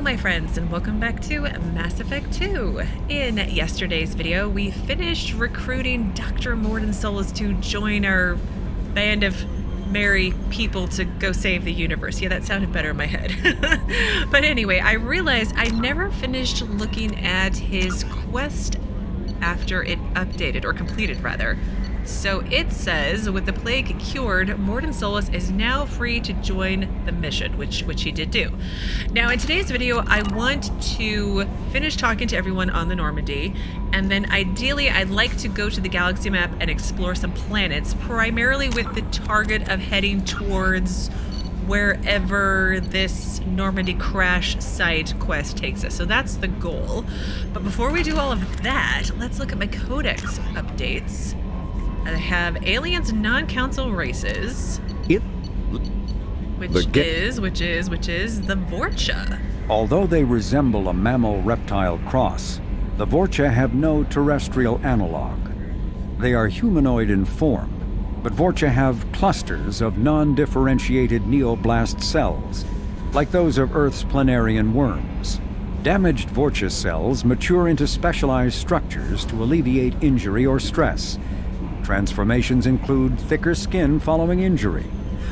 Hello my friends, and welcome back to Mass Effect 2. In yesterday's video, we finished recruiting Dr. Morden Solis to join our band of merry people to go save the universe. Yeah, that sounded better in my head. But anyway, I realized I never finished looking at his quest after it updated, or completed rather. So it says, with the plague cured, Morden Solis is now free to join the mission, which he did do. Now, in today's video, I want to finish talking to everyone on the Normandy, and then ideally, I'd like to go to the galaxy map and explore some planets, primarily with the target of heading towards wherever this Normandy crash site quest takes us. So that's the goal. But before we do all of that, let's look at my Codex updates. I have aliens non-council races, which is the Vorcha. Although they resemble a mammal-reptile cross, the Vorcha have no terrestrial analog. They are humanoid in form, but Vorcha have clusters of non-differentiated neoblast cells, like those of Earth's planarian worms. Damaged Vorcha cells mature into specialized structures to alleviate injury or stress. Transformations include thicker skin following injury,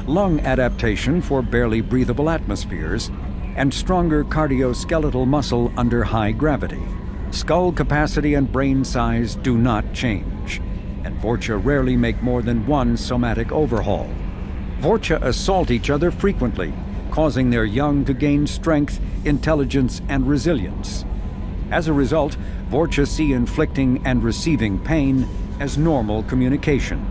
lung adaptation for barely breathable atmospheres, and stronger cardioskeletal muscle under high gravity. Skull capacity and brain size do not change, and Vorcha rarely make more than one somatic overhaul. Vorcha assault each other frequently, causing their young to gain strength, intelligence, and resilience. As a result, Vorcha see inflicting and receiving pain as normal communication.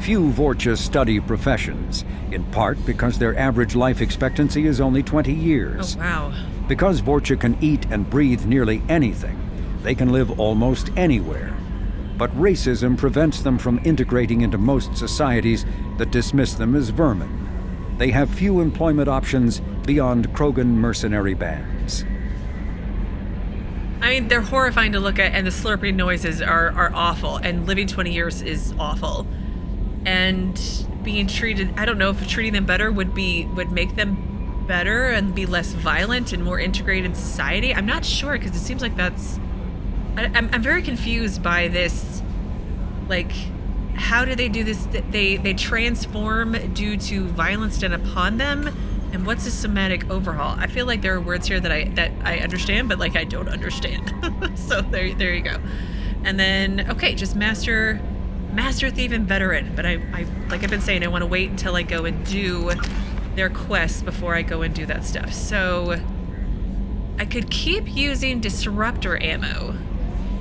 Few Vorcha study professions, in part because their average life expectancy is only 20 years. Oh, wow. Because Vorcha can eat and breathe nearly anything, they can live almost anywhere. But racism prevents them from integrating into most societies that dismiss them as vermin. They have few employment options beyond Krogan mercenary bands. I mean, they're horrifying to look at, and the slurping noises are awful, and living 20 years is awful. And being treated, I don't know if treating them better would make them better and be less violent and more integrated in society. I'm not sure, because it seems like that's... I'm very confused by this. Like, how do they do this? They transform due to violence done upon them? And what's a somatic overhaul? I feel like there are words here that I understand, but like I don't understand. So there you go. And then, okay, just master thief and veteran. But I like I've been saying, I want to wait until I go and do their quests before I go and do that stuff. So I could keep using disruptor ammo,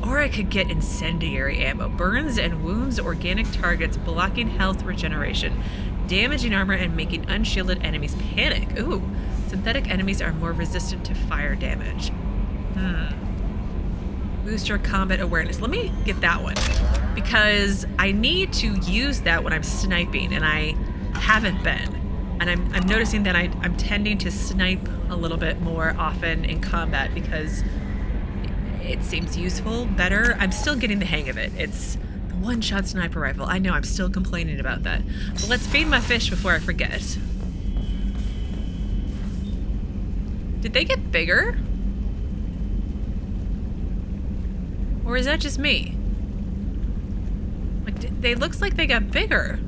or I could get incendiary ammo. Burns and wounds organic targets, blocking health regeneration, damaging armor, and making unshielded enemies panic. Ooh, synthetic enemies are more resistant to fire damage. Boost your combat awareness. Let me get that one, because I need to use that when I'm sniping, and I haven't been. And I'm noticing that I'm tending to snipe a little bit more often in combat because it seems useful, better. I'm still getting the hang of it. It's one-shot sniper rifle. I know, I'm still complaining about that. But let's feed my fish before I forget. Did they get bigger? Or is that just me? Like, they looks like they got bigger.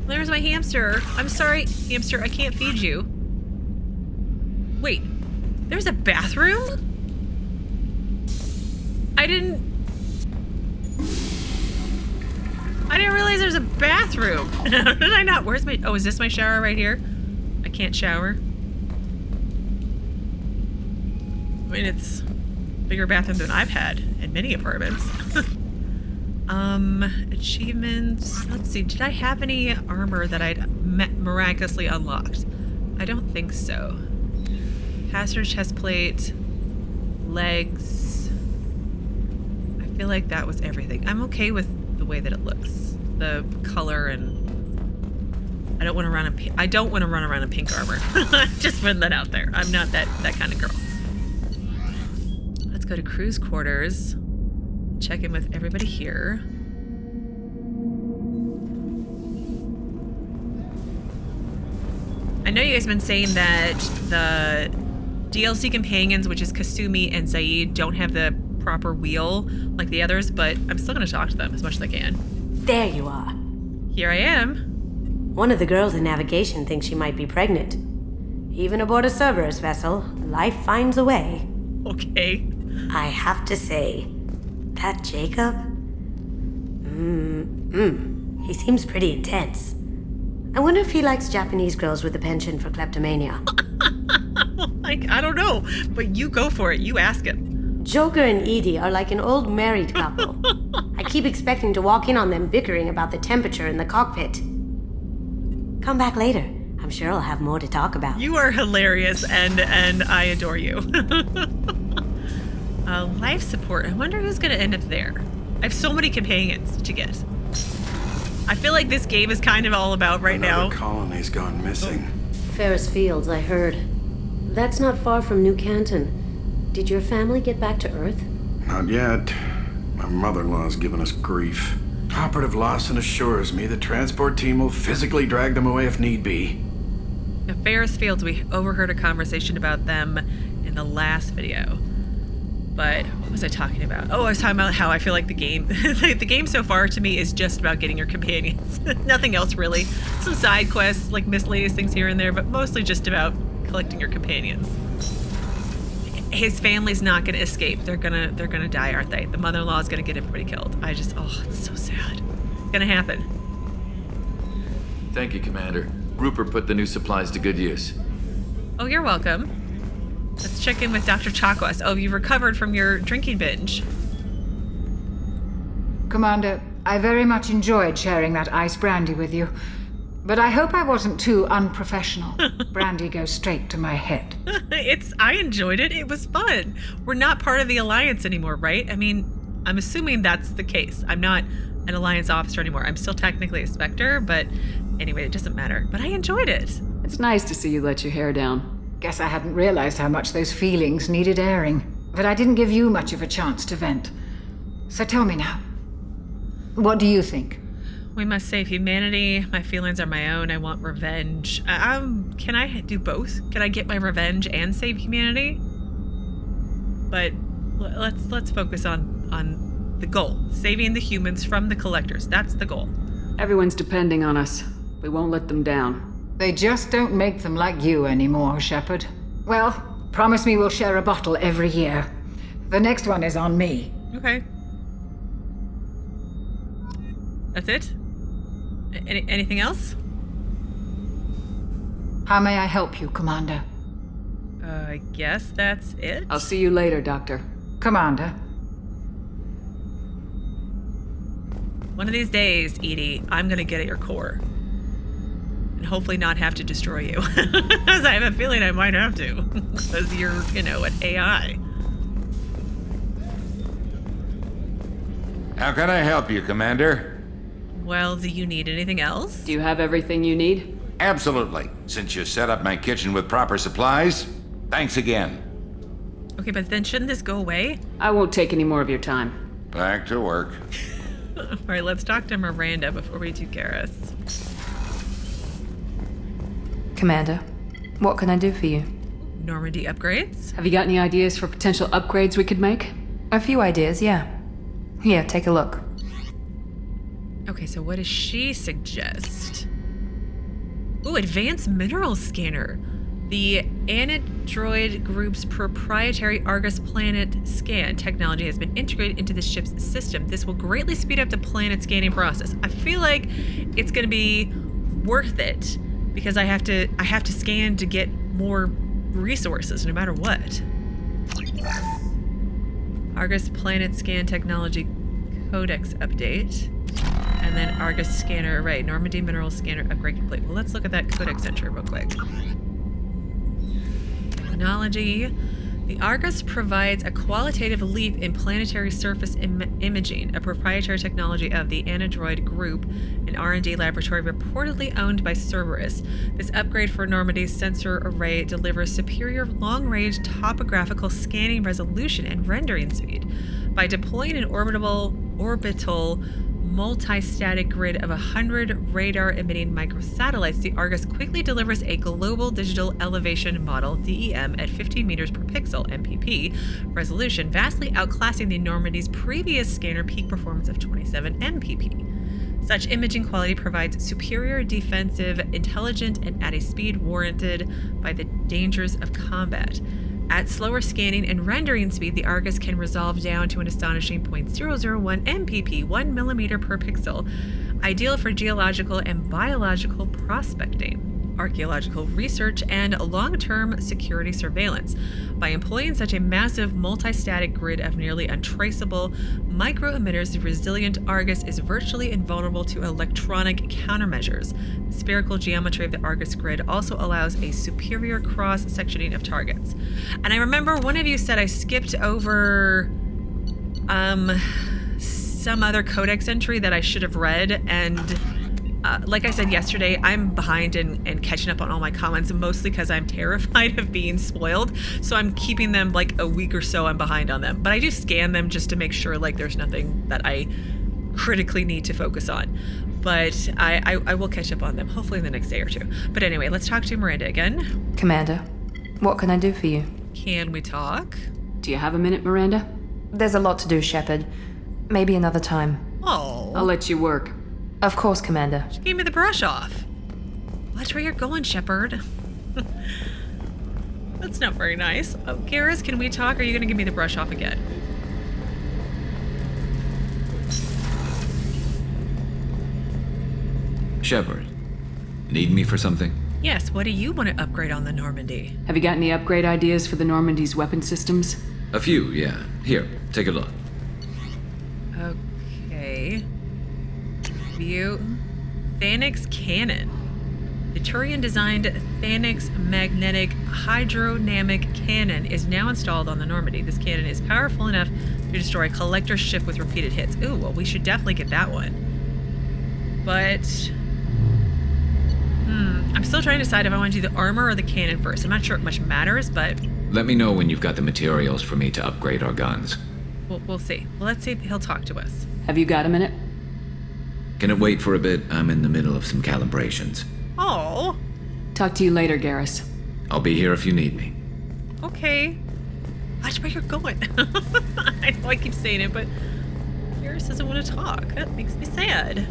There's my hamster. I'm sorry, hamster, I can't feed you. Wait, there's a bathroom? I didn't realize there's a bathroom. Did I not? Where's my... Oh, is this my shower right here? I can't shower. I mean, it's a bigger bathroom than I've had in many apartments. Achievements. Let's see. Did I have any armor that I'd miraculously unlocked? I don't think so. Passenger chest plate. Legs. I feel like that was everything. I'm okay with the way that it looks, the color, and I don't want to run around in pink armor. Just putting that out there. I'm not that kind of girl. Let's go to crew's quarters. Check in with everybody here. I know you guys have been saying that the DLC companions, which is Kasumi and Zayn, don't have the proper wheel like the others, but I'm still going to talk to them as much as I can. There you are. Here I am. One of the girls in navigation thinks she might be pregnant. Even aboard a Cerberus vessel, life finds a way. Okay. I have to say, that Jacob? He seems pretty intense. I wonder if he likes Japanese girls with a penchant for kleptomania. Like, I don't know, but you go for it. You ask him. Joker and Edie are like an old married couple. I keep expecting to walk in on them bickering about the temperature in the cockpit. Come back later. I'm sure I'll have more to talk about. You are hilarious, and I adore you. Life support. I wonder who's going to end up there. I have so many companions to get. I feel like this game is kind of all about right now. Another colony's gone missing. Ferris Fields, I heard. That's not far from New Canton. Did your family get back to Earth? Not yet. My mother-in-law's given us grief. Operative Lawson assures me the transport team will physically drag them away if need be. Now, Ferris Fields, we overheard a conversation about them in the last video. But what was I talking about? Oh, I was talking about how I feel like the game, the game so far to me is just about getting your companions. Nothing else really. Some side quests, like miscellaneous things here and there, but mostly just about collecting your companions. His family's not going to escape. They're gonna die, aren't they? The mother-in-law is gonna get everybody killed. It's so sad. It's gonna happen. Thank you, Commander. Rupert put the new supplies to good use. Oh, you're welcome. Let's check in with Dr. Chakwas. Oh, you've recovered from your drinking binge. Commander, I very much enjoyed sharing that ice brandy with you. But I hope I wasn't too unprofessional. Brandy goes straight to my head. I enjoyed it. It was fun. We're not part of the Alliance anymore, right? I mean, I'm assuming that's the case. I'm not an Alliance officer anymore. I'm still technically a Spectre, but anyway, it doesn't matter. But I enjoyed it. It's nice to see you let your hair down. Guess I hadn't realized how much those feelings needed airing. But I didn't give you much of a chance to vent. So tell me now. What do you think? We must save humanity. My feelings are my own. I want revenge. Can I do both? Can I get my revenge and save humanity? But let's focus on the goal. Saving the humans from the collectors. That's the goal. Everyone's depending on us. We won't let them down. They just don't make them like you anymore, Shepard. Well, promise me we'll share a bottle every year. The next one is on me. Okay. That's it? Anything else? How may I help you, Commander? I guess that's it. I'll see you later, Doctor. Commander. One of these days, Edie, I'm gonna get at your core. And hopefully not have to destroy you. Because I have a feeling I might have to. Because you're, an AI. How can I help you, Commander? Well, do you need anything else? Do you have everything you need? Absolutely. Since you set up my kitchen with proper supplies, thanks again. Okay, but then shouldn't this go away? I won't take any more of your time. Back to work. All right, let's talk to Miranda before we do Garrus. Commander, what can I do for you? Normandy Upgrades? Have you got any ideas for potential upgrades we could make? A few ideas, yeah. Here, take a look. Okay, so what does she suggest? Ooh, advanced mineral scanner. The Android Group's proprietary Argus planet scan technology has been integrated into the ship's system. This will greatly speed up the planet scanning process. I feel like it's going to be worth it because I have to scan to get more resources no matter what. Argus planet scan technology Codex update. And then Argus scanner, right, Normandy mineral scanner upgrade complete. Well, let's look at that Codex entry real quick. Technology. The Argus provides a qualitative leap in planetary surface imaging, a proprietary technology of the Android Group, an R&D laboratory reportedly owned by Cerberus. This upgrade for Normandy's sensor array delivers superior long-range topographical scanning resolution and rendering speed. By deploying an orbital multi-static grid of 100 radar-emitting microsatellites, the Argus quickly delivers a global digital elevation model, DEM, at 15 meters per pixel, MPP, resolution, vastly outclassing the Normandy's previous scanner peak performance of 27 MPP. Such imaging quality provides superior defensive intelligence and at a speed warranted by the dangers of combat. At slower scanning and rendering speed, the Argus can resolve down to an astonishing 0.001 MPP, 1 millimeter per pixel, ideal for geological and biological prospecting, archaeological research, and long-term security surveillance. By employing such a massive multi-static grid of nearly untraceable micro-emitters, the resilient Argus is virtually invulnerable to electronic countermeasures. The spherical geometry of the Argus grid also allows a superior cross-sectioning of targets. And I remember one of you said I skipped over some other Codex entry that I should have read, and like I said yesterday, I'm behind and catching up on all my comments, mostly because I'm terrified of being spoiled. So I'm keeping them like a week or so I'm behind on them. But I do scan them just to make sure like there's nothing that I critically need to focus on. But I will catch up on them, hopefully in the next day or two. But anyway, let's talk to Miranda again. Commander, what can I do for you? Can we talk? Do you have a minute, Miranda? There's a lot to do, Shepard. Maybe another time. Oh. I'll let you work. Of course, Commander. She gave me the brush off. Watch where you're going, Shepard. That's not very nice. Oh, Garrus, can we talk? Or are you going to give me the brush off again? Shepard, need me for something? Yes, what do you want to upgrade on the Normandy? Have you got any upgrade ideas for the Normandy's weapon systems? A few, yeah. Here, take a look. Okay. View. Thanix Cannon. The Turian-designed Thanix magnetic hydrodynamic cannon is now installed on the Normandy. This cannon is powerful enough to destroy a collector ship with repeated hits. Ooh, well, we should definitely get that one. But I'm still trying to decide if I want to do the armor or the cannon first. I'm not sure it much matters, but Let me know when you've got the materials for me to upgrade our guns. we'll see. Well, let's see if he'll talk to us. Have you got a minute? Can it wait for a bit? I'm in the middle of some calibrations. Oh, Talk to you later, Garrus. I'll be here if you need me. okay. Watch where you're going. I know I keep saying it, but Garrus doesn't want to talk. That makes me sad.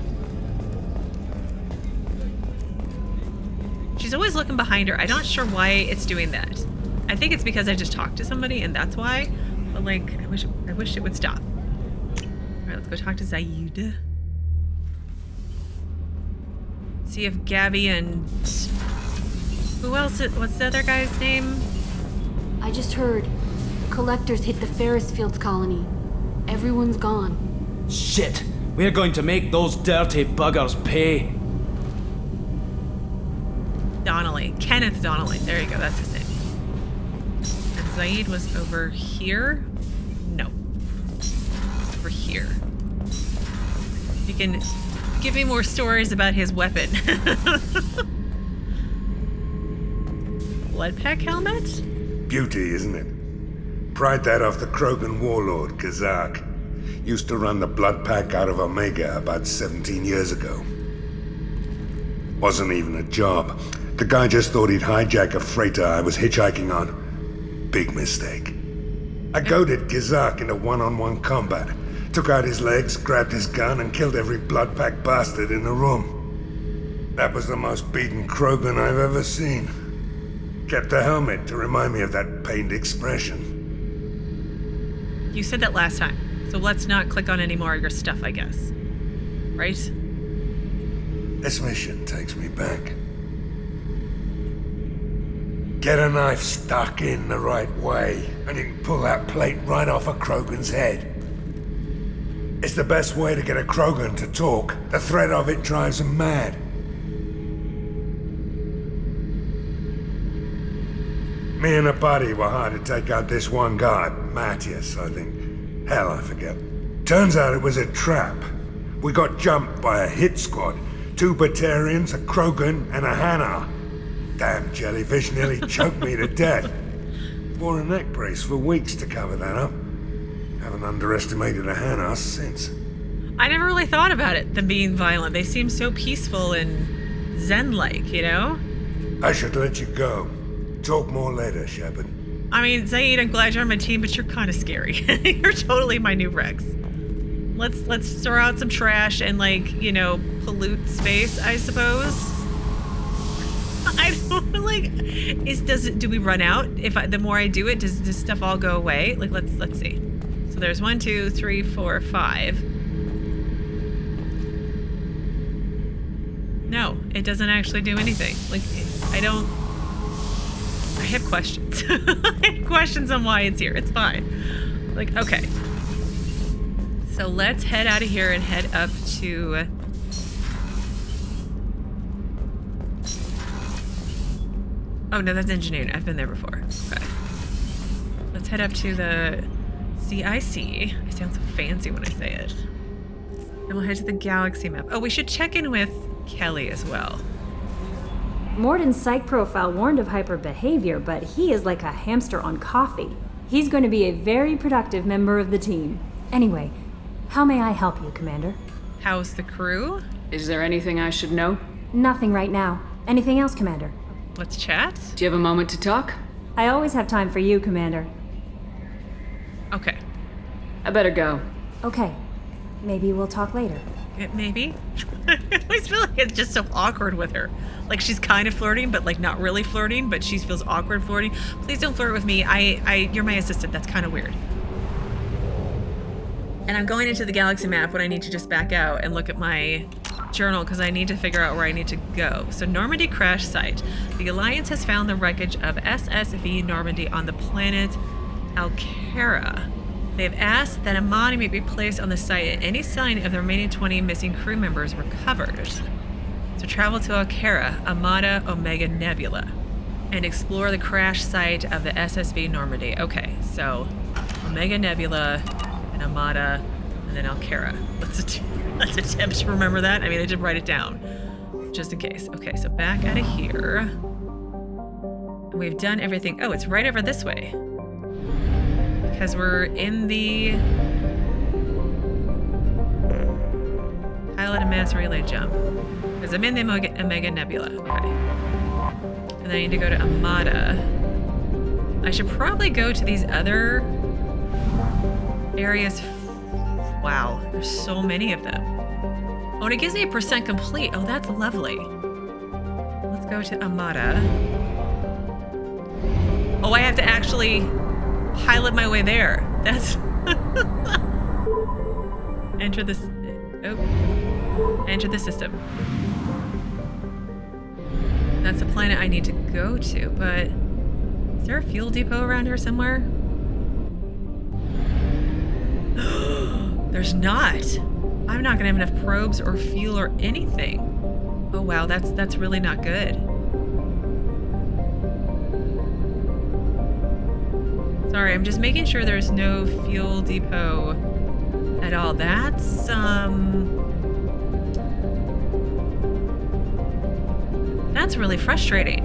She's always looking behind her. I'm not sure why it's doing that. I think it's because I just talked to somebody and that's why. But like, I wish it would stop. All right, let's go talk to Zayd. See if Gabby and who else? What's the other guy's name? I just heard. Collectors hit the Ferris Fields colony. Everyone's gone. Shit! We're going to make those dirty buggers pay. Donnelly. Kenneth Donnelly. There you go. That's his name. And Zayd was over here? No. Over here. You can give me more stories about his weapon. Blood pack helmet? Beauty, isn't it? Pried that off the Krogan warlord, Kazak. Used to run the blood pack out of Omega about 17 years ago. Wasn't even a job. The guy just thought he'd hijack a freighter I was hitchhiking on. Big mistake. I goaded Kazak into one-on-one combat. Took out his legs, grabbed his gun, and killed every blood pack bastard in the room. That was the most beaten Krogan I've ever seen. Kept the helmet to remind me of that pained expression. You said that last time, so let's not click on any more of your stuff, I guess. Right? This mission takes me back. Get a knife stuck in the right way, and you can pull that plate right off a Krogan's head. It's the best way to get a Krogan to talk. The threat of it drives them mad. Me and a buddy were hired to take out this one guy, Matthias, I think. Hell, I forget. Turns out it was a trap. We got jumped by a hit squad. 2 Batarians, a Krogan, and a Hanar. Damn jellyfish nearly choked me to death. Wore a neck brace for weeks to cover that up. Haven't underestimated a Hanar since. I never really thought about it, them being violent. They seem so peaceful and zen-like, you know? I should let you go. Talk more later, Shepard. I mean, Zayn, I'm glad you're on my team, but you're kind of scary. You're totally my new Rex. Let's throw out some trash and, like, you know, pollute space, I suppose. I don't like. Do we run out? The more I do it, does this stuff all go away? Like, let's see. So there's 1, 2, 3, 4, 5. No, it doesn't actually do anything. Like, I have questions. I have questions on why it's here. It's fine. Like, okay. So let's head out of here and head up to... Oh, no, that's engineering. I've been there before. Okay. Let's head up to the CIC. I sound so fancy when I say it. And we'll head to the galaxy map. Oh, we should check in with Kelly as well. Morden's psych profile warned of hyper behavior, but he is like a hamster on coffee. He's going to be a very productive member of the team. Anyway, how may I help you, Commander? How's the crew? Is there anything I should know? Nothing right now. Anything else, Commander? Let's chat. Do you have a moment to talk? I always have time for you, Commander. Okay. I better go. Okay. Maybe we'll talk later. Maybe? I always feel like it's just so awkward with her. Like, she's kind of flirting, but, like, not really flirting, but she feels awkward flirting. Please don't flirt with me. You're my assistant. That's kind of weird. And I'm going into the galaxy map when I need to just back out and look at my journal because I need to figure out where I need to go. So, Normandy crash site. The Alliance has found the wreckage of SSV Normandy on the planet Alchera. They have asked that Amada may be placed on the site and any sign of the remaining 20 missing crew members recovered. So travel to Alchera, Amada, Omega Nebula, and explore the crash site of the SSV Normandy. Okay, so Omega Nebula and Amada, and then Alchera. Let's attempt to remember that. I mean, I did write it down, just in case. Okay, so back out of here. We've done everything. Oh, it's right over this way. Because we're in the pilot and mass relay jump. Because I'm in the Omega Nebula. Okay. And then I need to go to Amada. I should probably go to these other areas. Wow, there's so many of them. Oh, and it gives me a % complete. Oh, that's lovely. Let's go to Amada. Oh, I have to actually pilot my way there. That's enter this. Oh, enter the system. That's a planet I need to go to, but is there a fuel depot around here somewhere? There's not. I'm not gonna have enough probes or fuel or anything. Oh wow, that's really not good. Sorry, I'm just making sure there's no fuel depot at all. That's, that's really frustrating.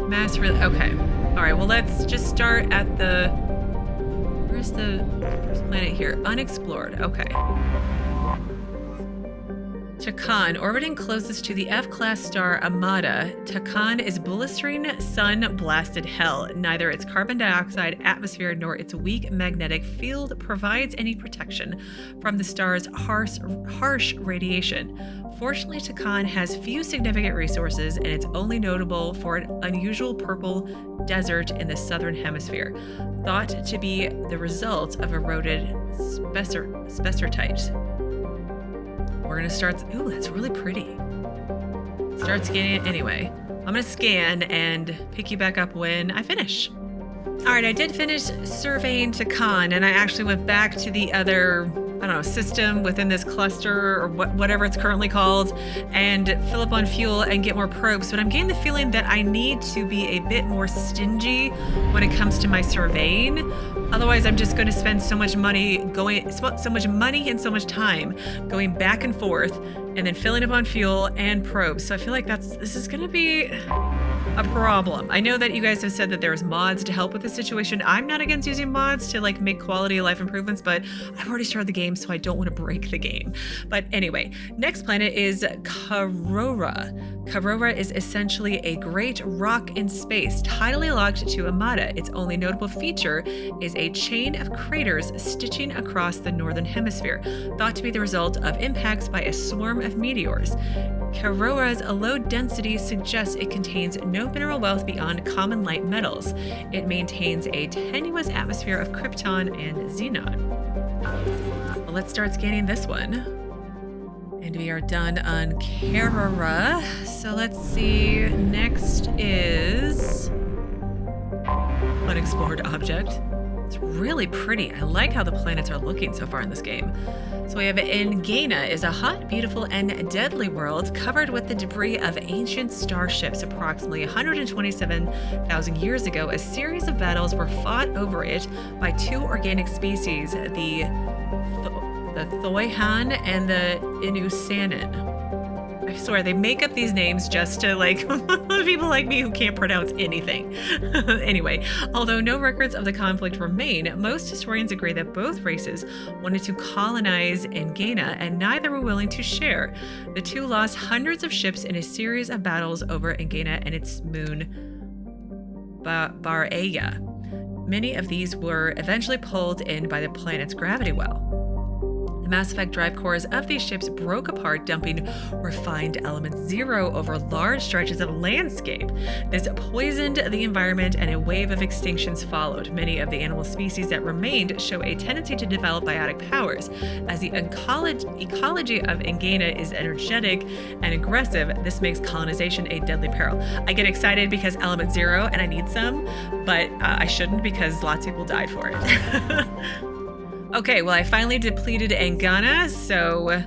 Mass relay, okay. All right, well, let's just start at the, where's the first planet here? Unexplored, okay. Takkan, orbiting closest to the F-class star Amada, Takkan is blistering sun-blasted hell. Neither its carbon dioxide atmosphere nor its weak magnetic field provides any protection from the star's harsh radiation. Fortunately, Takkan has few significant resources, and it's only notable for an unusual purple desert in the southern hemisphere, thought to be the result of eroded spessartite. We're gonna start, ooh, that's really pretty. Start scanning it anyway. I'm gonna scan and pick you back up when I finish. All right, I did finish surveying Takkan, and I actually went back to the other, I don't know, system within this cluster or whatever it's currently called, and fill up on fuel and get more probes. But I'm getting the feeling that I need to be a bit more stingy when it comes to my surveying. Otherwise, I'm just going to spend so much money and so much time going back and forth, and then filling up on fuel and probes. So I feel like this is going to be a problem. I know that you guys have said that there's mods to help with the situation. I'm not against using mods to like make quality of life improvements, but I've already started the game, so I don't want to break the game. But anyway, next planet is Karora. Karora is essentially a great rock in space, tidally locked to Amada. Its only notable feature is a chain of craters stitching across the northern hemisphere, thought to be the result of impacts by a swarm of meteors. Karora's low density suggests it contains no mineral wealth beyond common light metals. It maintains a tenuous atmosphere of krypton and xenon. Well, let's start scanning this one. And we are done on Karora. So let's see. Next is unexplored object. It's really pretty. I like how the planets are looking so far in this game. So we have Eingana is a hot, beautiful, and deadly world covered with the debris of ancient starships. Approximately 127,000 years ago, a series of battles were fought over it by two organic species, the Thoihan and the Inusanan. I swear, they make up these names just to, like, people like me who can't pronounce anything. Anyway, although no records of the conflict remain, most historians agree that both races wanted to colonize Eingana, and neither were willing to share. The two lost hundreds of ships in a series of battles over Eingana and its moon, Baraya. Many of these were eventually pulled in by the planet's gravity well. The Mass Effect drive cores of these ships broke apart, dumping refined element 0 over large stretches of landscape. This poisoned the environment, and a wave of extinctions followed. Many of the animal species that remained show a tendency to develop biotic powers. As the ecology of Eingana is energetic and aggressive, this makes colonization a deadly peril. I get excited because element 0 and I need some, but I shouldn't because lots of people died for it. Okay, well, I finally depleted Eingana, so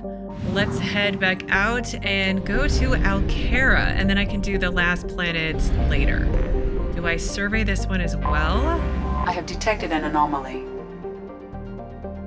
let's head back out and go to Alchera, and then I can do the last planet later. Do I survey this one as well? I have detected an anomaly.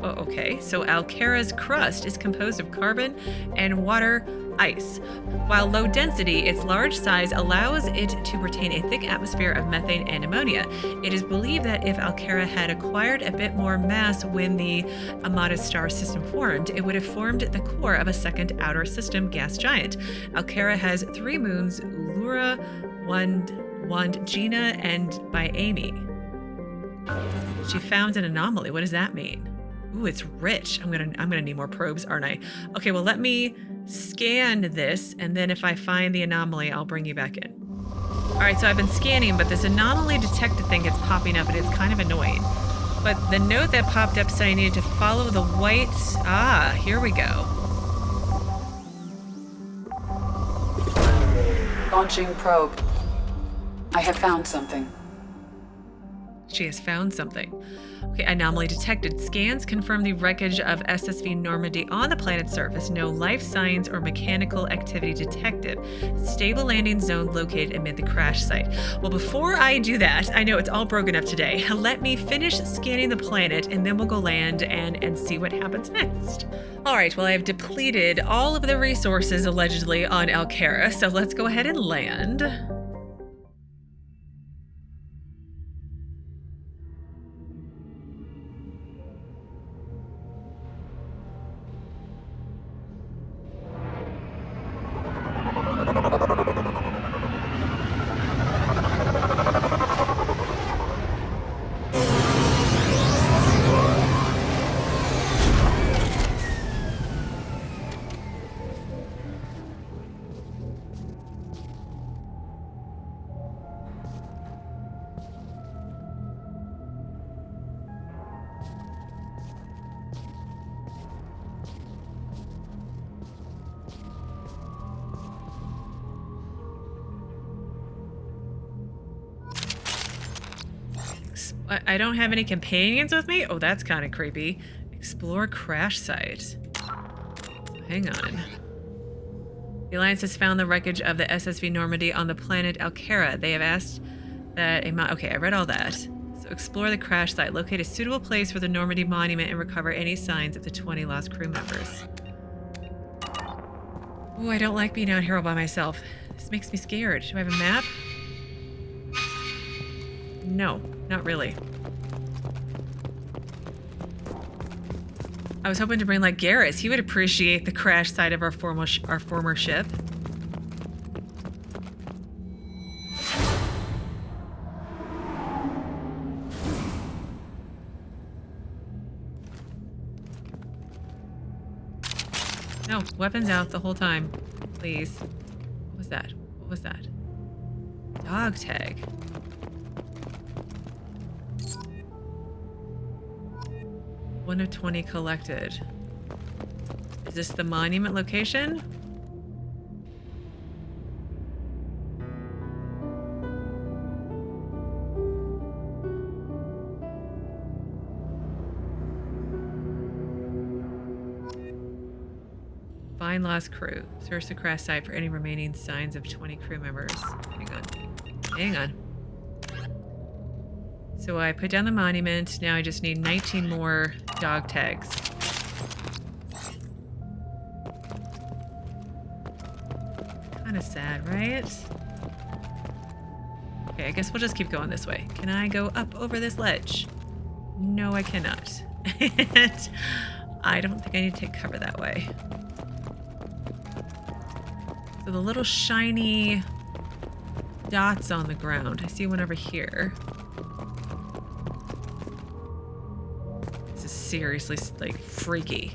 Oh, okay. So Alchera's crust is composed of carbon and water ice. While low density, its large size allows it to retain a thick atmosphere of methane and ammonia. It is believed that if Alchera had acquired a bit more mass when the Amada star system formed, it would have formed the core of a second outer system gas giant. Alchera has 3 moons, Lura, Wandjina, and Biami. She found an anomaly. What does that mean? Ooh, it's rich. I'm gonna need more probes, aren't I? Okay, well, let me scan this, and then if I find the anomaly, I'll bring you back in. All right, so I've been scanning, but this anomaly detected thing is popping up, and it's kind of annoying. But the note that popped up said I needed to follow the white... Ah, here we go. Launching probe. I have found something. She has found something. Okay, anomaly detected. Scans confirm the wreckage of SSV Normandy on the planet's surface. No life signs or mechanical activity detected. Stable landing zone located amid the crash site. Well, before I do that, I know it's all broken up today. Let me finish scanning the planet, and then we'll go land and see what happens next. All right, well, I have depleted all of the resources allegedly on Alchera, so let's go ahead and land. I don't have any companions with me? Oh, that's kind of creepy. Explore crash site. Hang on. The Alliance has found the wreckage of the SSV Normandy on the planet Alchera. They have asked that okay, I read all that. So explore the crash site. Locate a suitable place for the Normandy monument and recover any signs of the 20 lost crew members. Oh, I don't like being out here all by myself. This makes me scared. Do I have a map? No, not really. I was hoping to bring like Garrus. He would appreciate the crash site of our former ship. No, weapons out the whole time. Please. What was that? What was that? Dog tag. One of 20 collected. Is this the monument location? Find lost crew. Search the crash site for any remaining signs of 20 crew members. Hang on. Hang on. So I put down the monument. Now I just need 19 more dog tags. Kind of sad, right? Okay, I guess we'll just keep going this way. Can I go up over this ledge? No, I cannot. And I don't think I need to take cover that way. So the little shiny dots on the ground. I see one over here. This is seriously, like, freaky.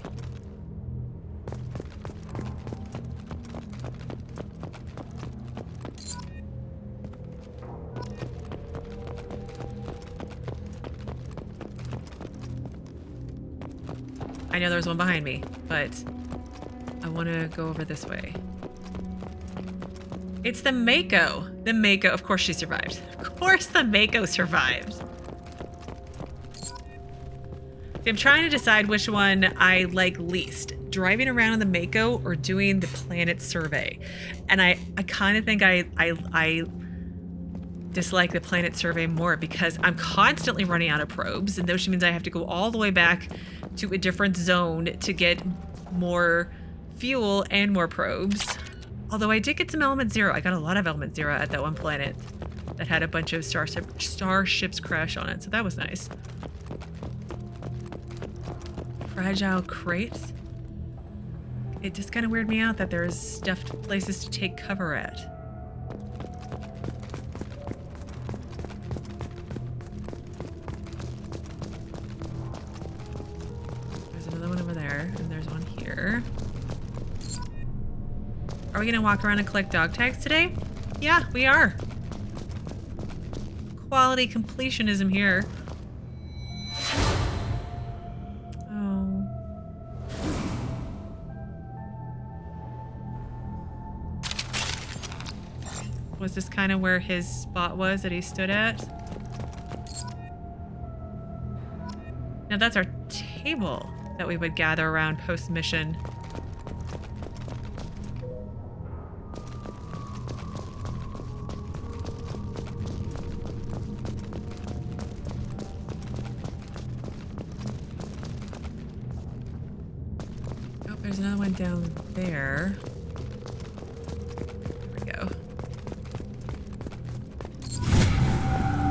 I know there's one behind me, but I want to go over this way. It's the Mako. The Mako. Of course she survived. Of course the Mako survived. See, I'm trying to decide which one I like least. Driving around in the Mako or doing the planet survey. And I kind of think I dislike the planet survey more because I'm constantly running out of probes. And which means I have to go all the way back to a different zone to get more fuel and more probes. Although I did get some Element Zero. I got a lot of Element Zero at that one planet that had a bunch of starships crash on it, so that was nice. Fragile crates. It just kind of weirded me out that there's stuffed places to take cover at. There's another one over there, and there's one here. Are we gonna walk around and collect dog tags today? Yeah, we are. Quality completionism here. Oh. Was this kind of where his spot was that he stood at? Now that's our table that we would gather around post-mission. There's another one down there. There we go.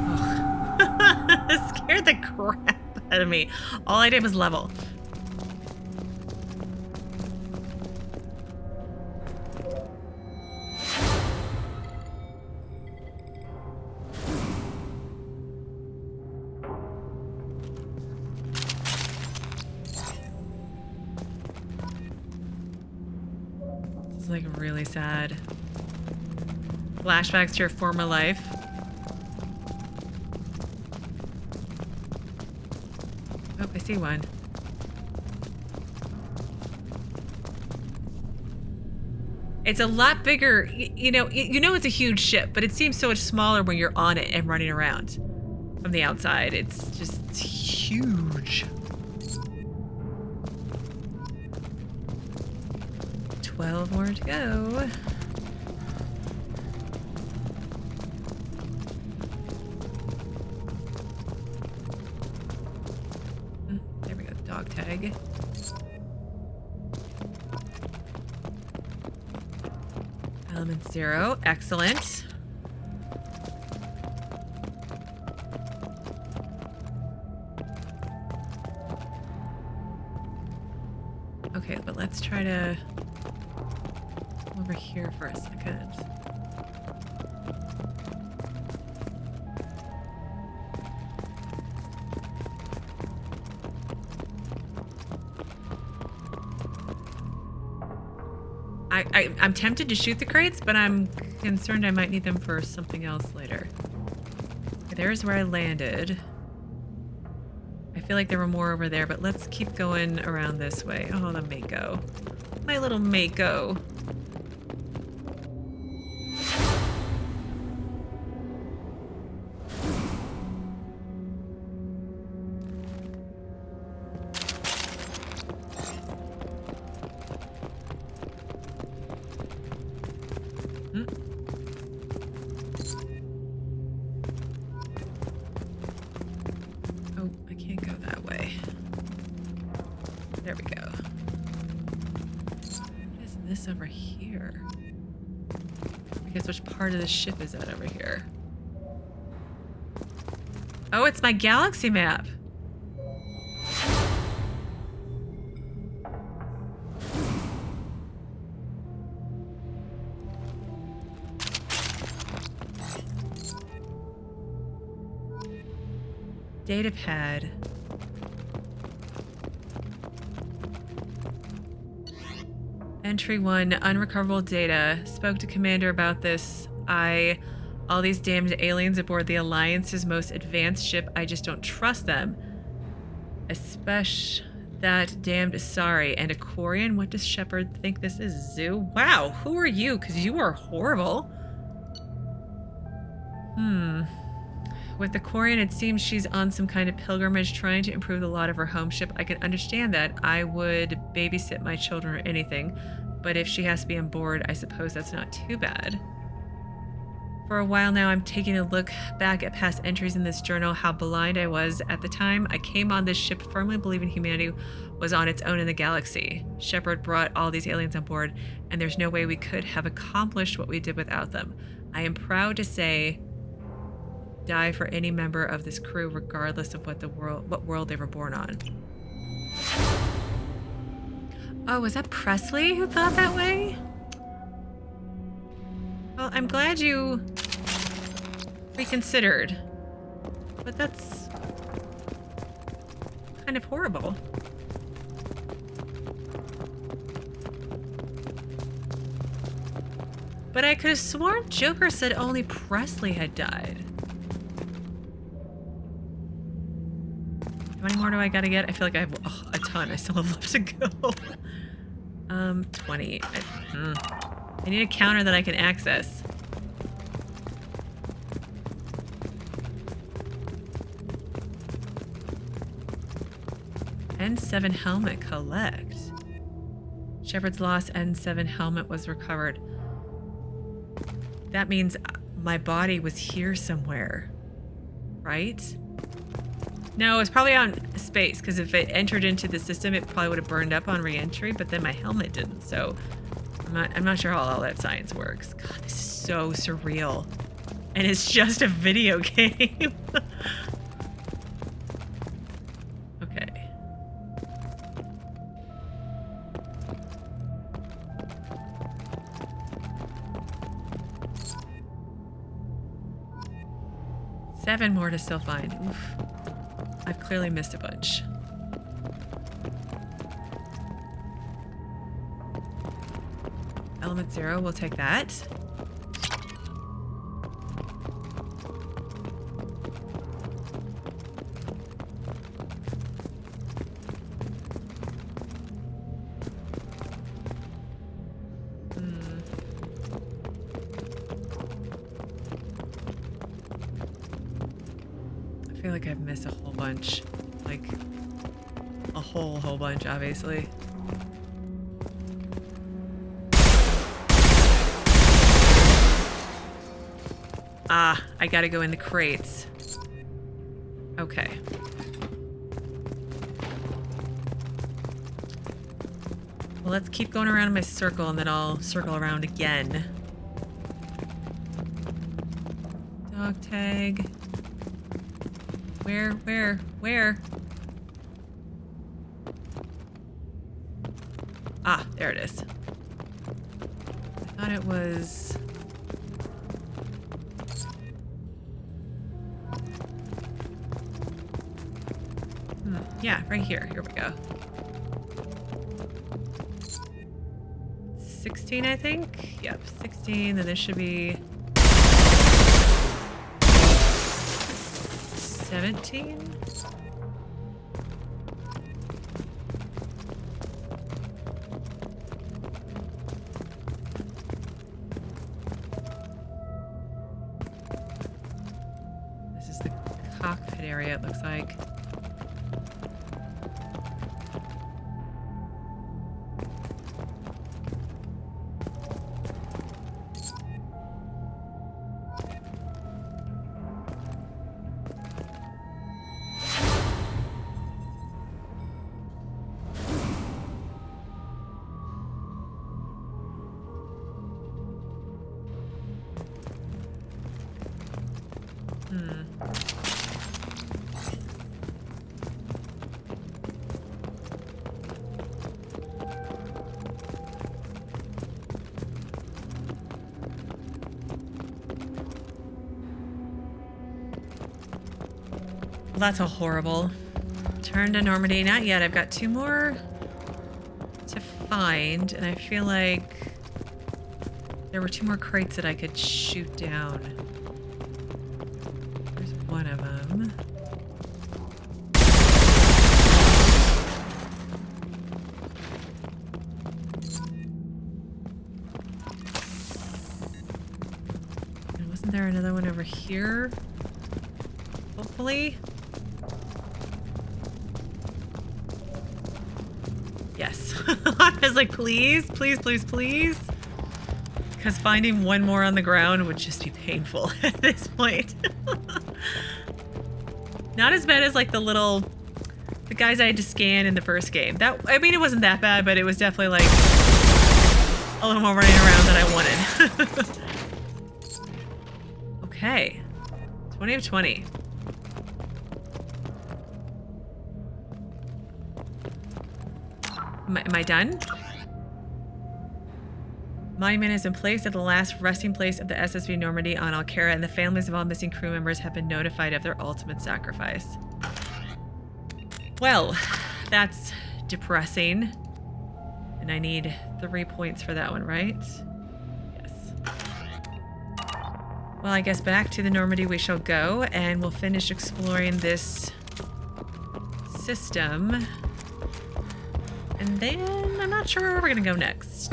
Oh. That scared the crap out of me. All I did was level. Like really sad. Flashbacks to your former life. Oh, I see one. It's a lot bigger. You know it's a huge ship, but it seems so much smaller when you're on it and running around from the outside. It's just huge. 12 more to go. There we go, dog tag. Element Zero, excellent. Okay, but let's try to come over here for a second. I'm tempted to shoot the crates, but I'm concerned I might need them for something else later. Okay, there's where I landed. I feel like there were more over there, but let's keep going around this way. Oh, the Mako. My little Mako. Which part of the ship is that over here? Oh, it's my galaxy map. Datapad. Entry 1, unrecoverable data. Spoke to Commander about this. All these damned aliens aboard the Alliance's most advanced ship, I just don't trust them. Especially that damned Asari and Aquarian. What does Shepard think this is, Zoo? Wow, who are you? Because you are horrible. With Aquarian, it seems she's on some kind of pilgrimage trying to improve the lot of her home ship. I can understand that. I would babysit my children or anything. But if she has to be on board, I suppose that's not too bad. For a while now, I'm taking a look back at past entries in this journal, how blind I was at the time. I came on this ship firmly believing humanity was on its own in the galaxy. Shepard brought all these aliens on board, and there's no way we could have accomplished what we did without them. I am proud to say, die for any member of this crew, regardless of what world they were born on. Oh, was that Presley who thought that way? Well, I'm glad you reconsidered, but that's kind of horrible. But I could have sworn Joker said only Presley had died. How many more do I gotta get? I feel like I have a ton. I still have left to go. 20. I need a counter that I can access. N7 helmet collect. Shepard's lost N7 helmet was recovered. That means my body was here somewhere, right? No, it's probably on space, because if it entered into the system, it probably would have burned up on re-entry, but then my helmet didn't, so I'm not sure how all that science works. God, this is so surreal. And it's just a video game. Okay. Seven more to still find. Oof. I've clearly missed a bunch. Element 0, we'll take that. I feel like I've missed a whole bunch. Like, a whole bunch, obviously. Ah, I gotta go in the crates. Okay. Well, let's keep going around in my circle and then I'll circle around again. Dog tag. Where? Ah, there it is. I thought it was... Yeah, right here. Here we go. 16, I think? Yep, 16. Then this should be... 17? This is the cockpit area, it looks like. Well, that's a horrible turn to Normandy. Not yet. I've got 2 more to find, and I feel like there were 2 more crates that I could shoot down. There's one of them. And wasn't there another one over here? Hopefully. Yes. I was like, please, please, please, please. Because finding one more on the ground would just be painful at this point. Not as bad as like the guys I had to scan in the first game. I mean, it wasn't that bad, but it was definitely like a little more running around than I wanted. Okay. 20 of 20. Am I done? Monument is in place at the last resting place of the SSV Normandy on Alchera, and the families of all missing crew members have been notified of their ultimate sacrifice. Well, that's depressing. And I need 3 points for that one, right? Yes. Well, I guess back to the Normandy we shall go, and we'll finish exploring this system. And then I'm not sure where we're gonna go next.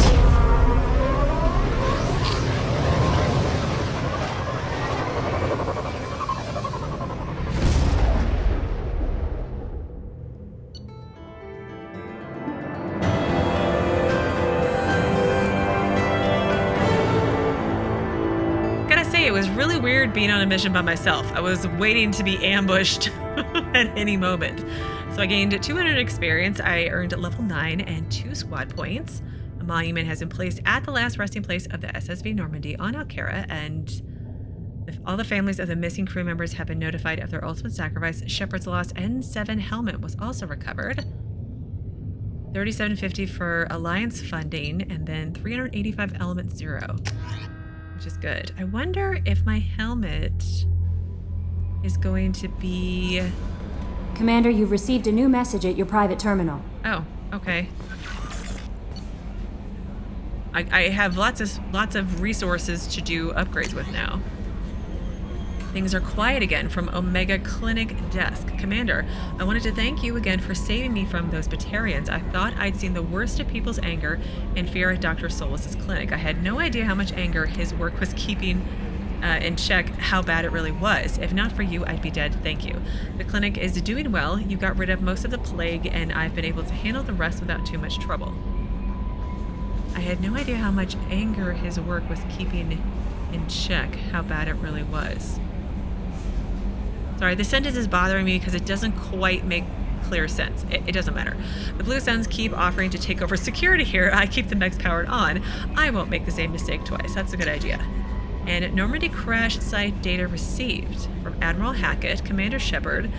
Gotta say, it was really weird being on a mission by myself. I was waiting to be ambushed at any moment. So I gained 200 experience, I earned level 9 and 2 squad points. A monument has been placed at the last resting place of the SSV Normandy on Alchera, and all the families of the missing crew members have been notified of their ultimate sacrifice. Shepard's lost N7 helmet was also recovered. 3750 for Alliance funding, and then 385 element 0, which is good. I wonder if my helmet is going to be... Commander, you've received a new message at your private terminal. Oh, okay. I have lots of resources to do upgrades with now. Things are quiet again from Omega Clinic desk. Commander, I wanted to thank you again for saving me from those Batarians. I thought I'd seen the worst of people's anger and fear at Dr. Solis's clinic. I had no idea how much anger his work was keeping in check, how bad it really was. If not for you, I'd be dead. Thank you. The clinic is doing well. You got rid of most of the plague, and I've been able to handle the rest without too much trouble. I had no idea how much anger his work was keeping in check, how bad it really was. Sorry, this sentence is bothering me because it doesn't quite make clear sense. It doesn't matter. The Blue Suns keep offering to take over security here. I keep the mechs powered on. I won't make the same mistake twice. That's a good idea. And Normandy crash site data received from Admiral Hackett, Commander Shepard.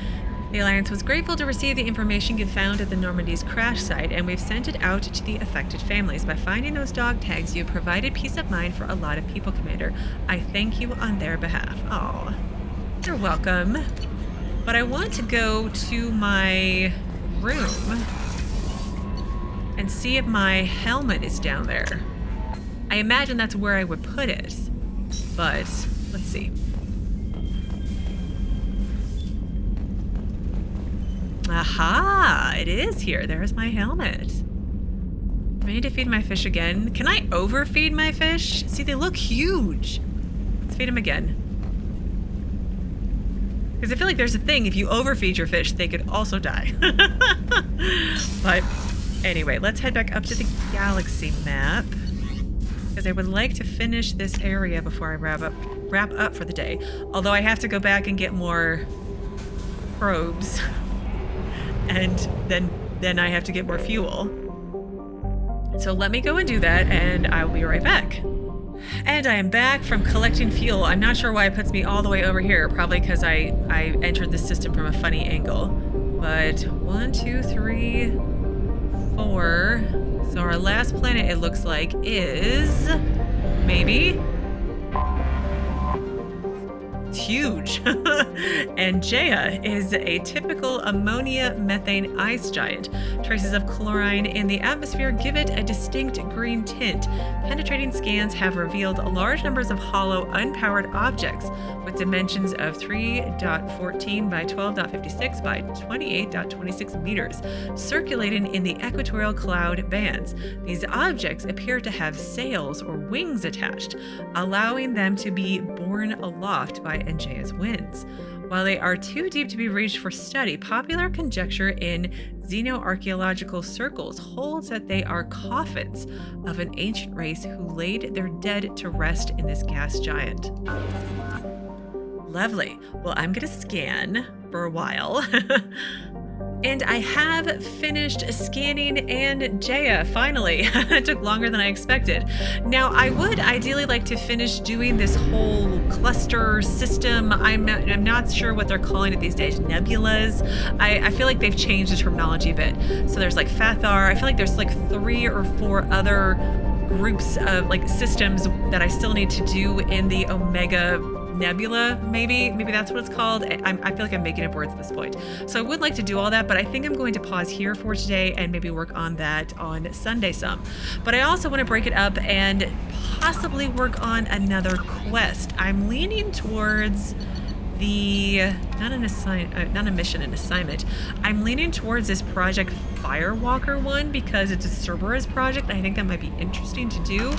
The Alliance was grateful to receive the information you found at the Normandy's crash site, and we've sent it out to the affected families. By finding those dog tags, you have provided peace of mind for a lot of people, Commander. I thank you on their behalf. Oh, you're welcome. But I want to go to my room and see if my helmet is down there. I imagine that's where I would put it, but let's see. Aha! It is here. There's my helmet. I need to feed my fish again. Can I overfeed my fish? See, they look huge. Let's feed them again. Because I feel like there's a thing, if you overfeed your fish, they could also die. But anyway, let's head back up to the galaxy map. Because I would like to finish this area before I wrap up for the day. Although I have to go back and get more probes. And then I have to get more fuel. So let me go and do that, and I'll be right back. And I am back from collecting fuel. I'm not sure why it puts me all the way over here. Probably because I entered the system from a funny angle. But 1, 2, 3, 4. So our last planet, it looks like, is maybe. It's huge. Anjea is a typical ammonia methane ice giant. Traces of chlorine in the atmosphere give it a distinct green tint. Penetrating scans have revealed large numbers of hollow, unpowered objects with dimensions of 3.14 by 12.56 by 28.26 meters, circulating in the equatorial cloud bands. These objects appear to have sails or wings attached, allowing them to be borne aloft by Anjea's winds. While they are too deep to be reached for study, popular conjecture in xenoarchaeological circles holds that they are coffins of an ancient race who laid their dead to rest in this gas giant. Lovely. Well, I'm gonna scan for a while. And I have finished scanning Anjea, finally. It took longer than I expected. Now, I would ideally like to finish doing this whole cluster system. I'm not sure what they're calling it these days. Nebulas. I feel like they've changed the terminology a bit. So there's like Fathar. I feel like there's like 3 or 4 other groups of like systems that I still need to do in the Omega Nebula, maybe that's what it's called. I feel like I'm making up words at this point. So I would like to do all that, but I think I'm going to pause here for today and maybe work on that on Sunday some. But I also want to break it up and possibly work on another quest. I'm leaning towards the not a mission, an assignment. I'm leaning towards this Project Firewalker one because it's a Cerberus project. I think that might be interesting to do,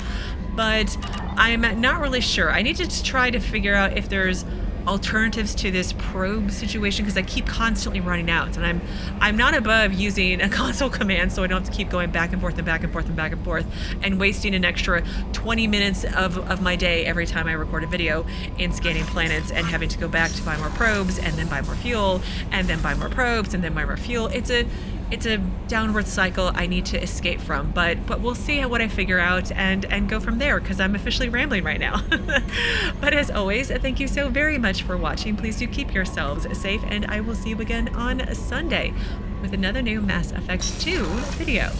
but I'm not really sure. I need to try to figure out if there's alternatives to this probe situation because I keep constantly running out, and I'm not above using a console command so I don't have to keep going back and forth and back and forth and back and forth and wasting an extra 20 minutes of my day every time I record a video in scanning planets and having to go back to buy more probes and then buy more fuel and then buy more probes and then buy more fuel. It's a downward cycle I need to escape from, but we'll see what I figure out and go from there because I'm officially rambling right now. But as always, thank you so very much for watching. Please do keep yourselves safe, and I will see you again on Sunday with another new Mass Effect 2 video.